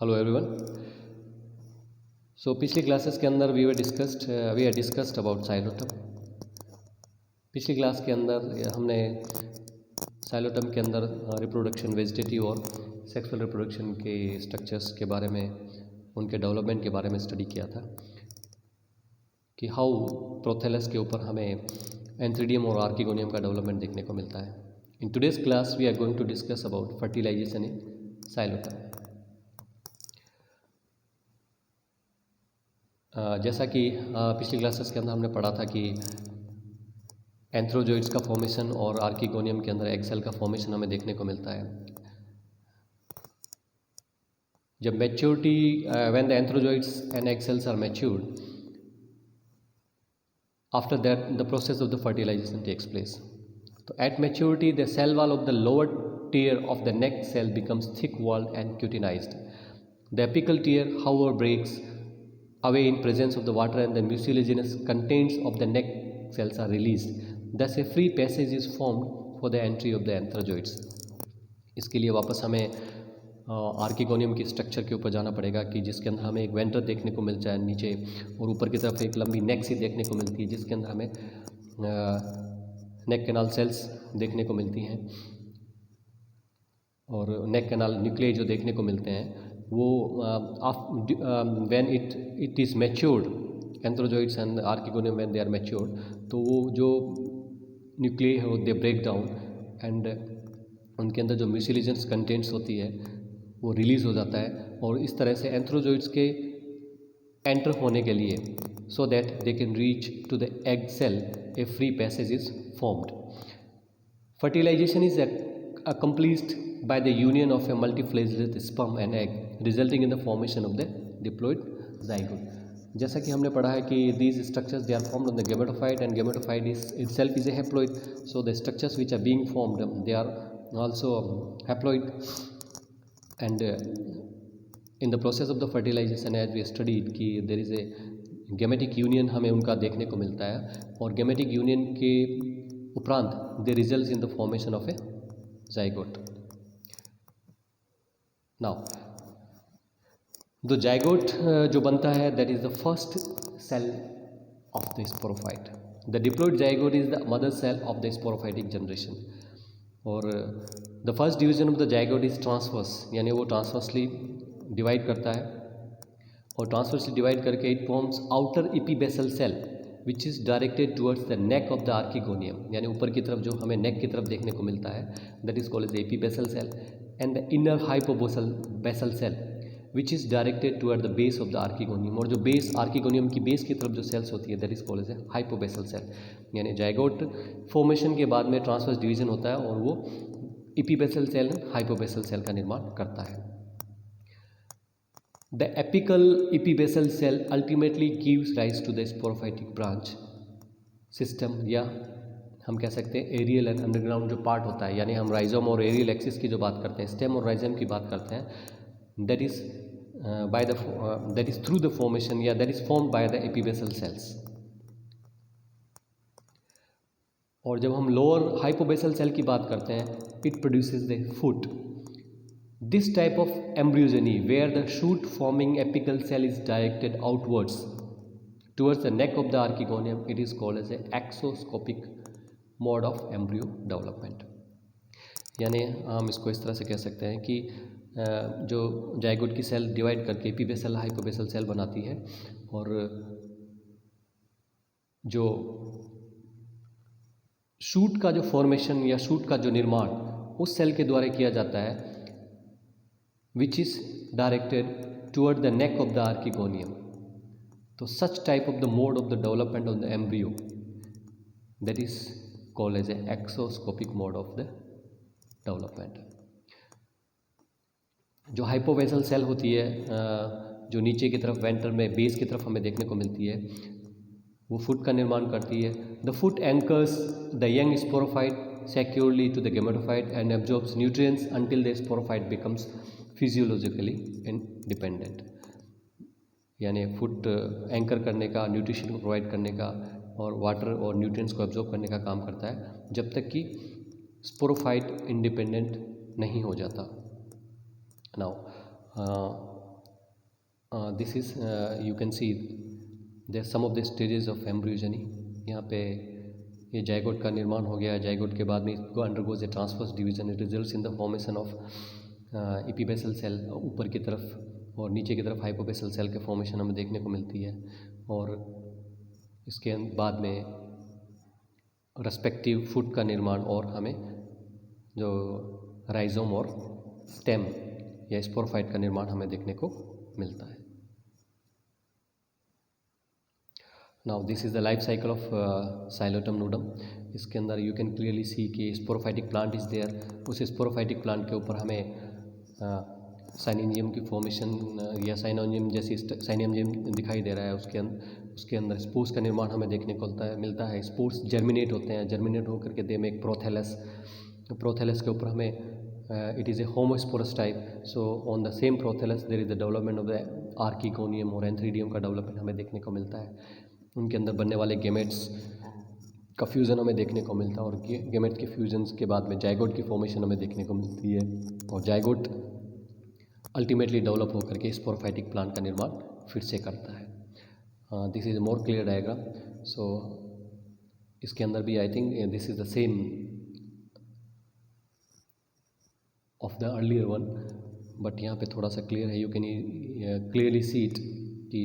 Hello everyone. सो पिछली classes के अंदर we are discussed about psilotum. पिछली क्लास के अंदर हमने साइलोटम के अंदर रिप्रोडक्शन, वेजिटेटिव और सेक्सुअल रिप्रोडक्शन के स्ट्रक्चर्स के बारे में, उनके डेवलपमेंट के बारे में स्टडी किया था कि हाउ प्रोथेलस के ऊपर हमें एंथ्रीडियम और आर्किगोनियम का डेवलपमेंट देखने को मिलता है। In today's class we are going to discuss about fertilization in psilotum. जैसा कि पिछली क्लासेस के अंदर हमने पढ़ा था कि एंथ्रोजोइड्स का फॉर्मेशन और आर्किगोनियम के अंदर एग सेल का फॉर्मेशन हमें देखने को मिलता है। जब maturity, when the antherozoids and egg cells are matured, after that the process of the fertilization takes place. तो at maturity the cell wall of the lower tier of the neck cell becomes thick walled and cutinized. The apical tier however breaks away in presence of the water and the mucilaginous contents of the neck cells are released. Thus a free passage is formed for the entry of the anthrozoids. इसके लिए वापस हमें archegonium की structure के ऊपर जाना पड़ेगा कि जिसके अंदर हमें एक वेंटर देखने को मिल जाए नीचे, और ऊपर की तरफ एक लंबी नेक सी देखने को मिलती है जिसके अंदर हमें नेक कैनाल सेल्स देखने को मिलती हैं, और नेक कैनाल न्यूक्लियाई जो देखने को मिलते हैं वो when it is matured, antherozoids and archegonium when they are matured, तो वो जो न्यूक्लियाई है वो दे ब्रेक डाउन एंड उनके अंदर जो म्यूसिलेजेंस कंटेंट्स होती है वो रिलीज़ हो जाता है, और इस तरह से एंथ्रोजोइड्स के एंटर होने के लिए so that they can reach to the egg cell a free passage is formed. Fertilization is accomplished by the union of a multiflagellate sperm and egg resulting in the formation of the diploid zygote. जैसा कि हमने पढ़ा है कि these structures they are formed on the gametophyte and gametophyte is itself is a haploid, so the structures which are being formed they are also haploid, and in the process of the fertilization as we studied कि there is a gametic union हमें उनका देखने को मिलता है, और gametic union के उपरांत they results in the formation of a zygote. Now, the zygote जो बनता है that is the first cell of the sporophyte. The diploid zygote is the mother cell of the sporophytic generation. और the first division of the zygote is transverse, यानी वो transversely divide करता है, और transversely divide करके it forms outer epibasal cell which is directed towards the neck of the archegonium, यानी ऊपर की तरफ जो हमें नेक की तरफ देखने को मिलता है that is called as the epibasal cell, and the inner hypobasal cell which is directed toward the base of the archegonium, और जो बेस आर्किगोनियम की बेस की तरफ जो सेल्स होती है that is called as a hypobasal cell. यानी zygote formation के बाद में ट्रांसवर्स डिवीजन होता है और वो epibasal cell हाइपोबेसल सेल का निर्माण करता है. The apical epibasal cell ultimately gives rise to the sporophytic branch system, या हम कह सकते हैं एरियल एंड अंडरग्राउंड जो पार्ट होता है, यानी हम राइजोम और एरियल एक्सिस की जो बात करते हैं, स्टेम और राइजम की बात करते हैं, that is through the formation, या that is formed by the epibasal cells. और जब हम लोअर हाइपोबेसल सेल की बात करते हैं, it produces the foot. This type of embryogeny, where the shoot-forming apical cell is directed outwards towards the neck of the archegonium, it is called as an exoscopic mode of embryo development. यानी हम इसको इस तरह से कह सकते हैं कि जो जाइगोट की सेल डिवाइड करके एपिबेसल हाइपोबेसल सेल बनाती है, और जो शूट का जो फॉर्मेशन या शूट का जो निर्माण उस सेल के द्वारा किया जाता है which is directed toward the neck of the archegonium. So such type of the mode of the development of the embryo, that is called as an exoscopic mode of the development. जो हाइपोवेसल cell होती है जो नीचे की तरफ vendor में base की तरफ हमें देखने को मिलती है, वो फुट का निर्माण करती है. The foot anchors the young sporophyte securely to the gametophyte and absorbs nutrients until the sporophyte becomes physiologically independent. यानी फुट एंकर करने का, न्यूट्रिशन को प्रोवाइड करने का और वाटर और न्यूट्रिएंट्स को एब्जॉर्ब करने का काम करता है जब तक कि स्पोरोफाइट इंडिपेंडेंट नहीं हो जाता. Now this is you can see there some of the stages of embryogeny. यहाँ पे ये जाइगोट का निर्माण हो गया। जाइगोट के बाद में इसको undergoes a transverse division, it results in the formation of epibasal cell ऊपर की तरफ, और नीचे की तरफ हाइपोबेसल सेल के फॉर्मेशन हमें देखने को मिलती है। और इसके बाद में रेस्पेक्टिव फुट का निर्माण और हमें जो राइजोम और स्टेम या स्पोरोफाइट का निर्माण हमें देखने को मिलता है। Now this is the life cycle of Psilotum nudum. इसके अंदर यू कैन क्लियरली सी कि स्पोरोफाइटिक प्लांट इज़ देयर। उस स्पोरोफाइटिक प्लांट के ऊपर हमें साइनिंजियम की फॉर्मेशन या साइनोजियम जैसी साइनियम दिखाई दे रहा है। उसके अंदर स्पोर्स का निर्माण हमें देखने को मिलता है। स्पोर्स जर्मिनेट होते हैं, जर्मिनेट होकर के दे में एक प्रोथेलस, प्रोथेलस के ऊपर हमें it is a homosporous type. So on the same prothallus there is the development of the archegonium और एंथ्रीडियम का डेवलपमेंट हमें देखने को मिलता है। उनके अंदर बनने वाले गेमेट्स का फ्यूज़न हमें देखने को मिलता है, और गेमेट्स के फ्यूजन्स के बाद में जाइगोट की फॉर्मेशन हमें देखने को मिलती है। और जाइगोट अल्टीमेटली डेवलप होकर के स्पोरोफाइटिक प्लांट का निर्माण फिर से करता है। This is more clear diagram. So इसके अंदर भी I think this is the same of the earlier one, but यहाँ पे थोड़ा सा क्लियर है। You can clearly see it कि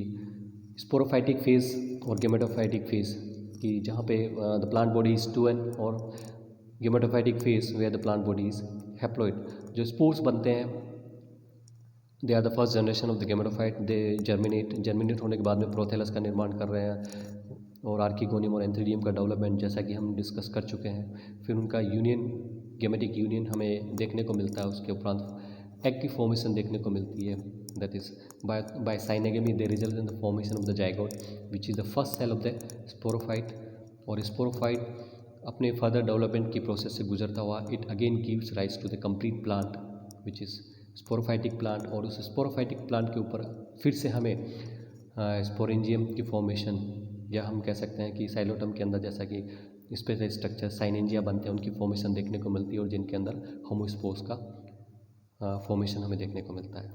स्पोरोफाइटिक फेज और गेमेटोफाइटिक फेज कि जहाँ पे the plant body is 2n, और gametophytic phase where the plant body is haploid. जो स्पोर्स बनते हैं they are the first generation of the gametophyte. They germinate होने के बाद में प्रोथेलस का निर्माण कर रहे हैं, और आर्किगोनियम और एंथ्रीडियम का डेवलपमेंट जैसा कि हम डिस्कस कर चुके हैं। फिर उनका यूनियन, गेमेटिक यूनियन हमें देखने को मिलता है। उसके उपरांत एग की फॉर्मेशन देखने को मिलती है, that is by syngamy they result in the formation of the zygote which is the first cell of the sporophyte. और स्पोरोफाइट अपने फर्दर डेवलपमेंट की प्रोसेस से गुजरता हुआ it again gives rise to the complete plant which is sporophytic plant. और उस sporophytic plant के ऊपर फिर से हमें स्पोरेंजियम की फॉर्मेशन, या हम कह सकते हैं कि साइलोटम के अंदर जैसा कि स्पेशल स्ट्रक्चर साइनेंजिया बनते हैं, उनकी फॉर्मेशन देखने को मिलती है, और जिनके अंदर होमोस्पोर्स का फॉर्मेशन हमें देखने को मिलता है।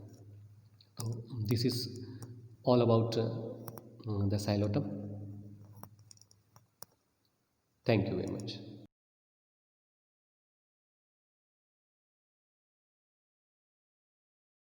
तो this is all about the Psilotum. Thank you very much.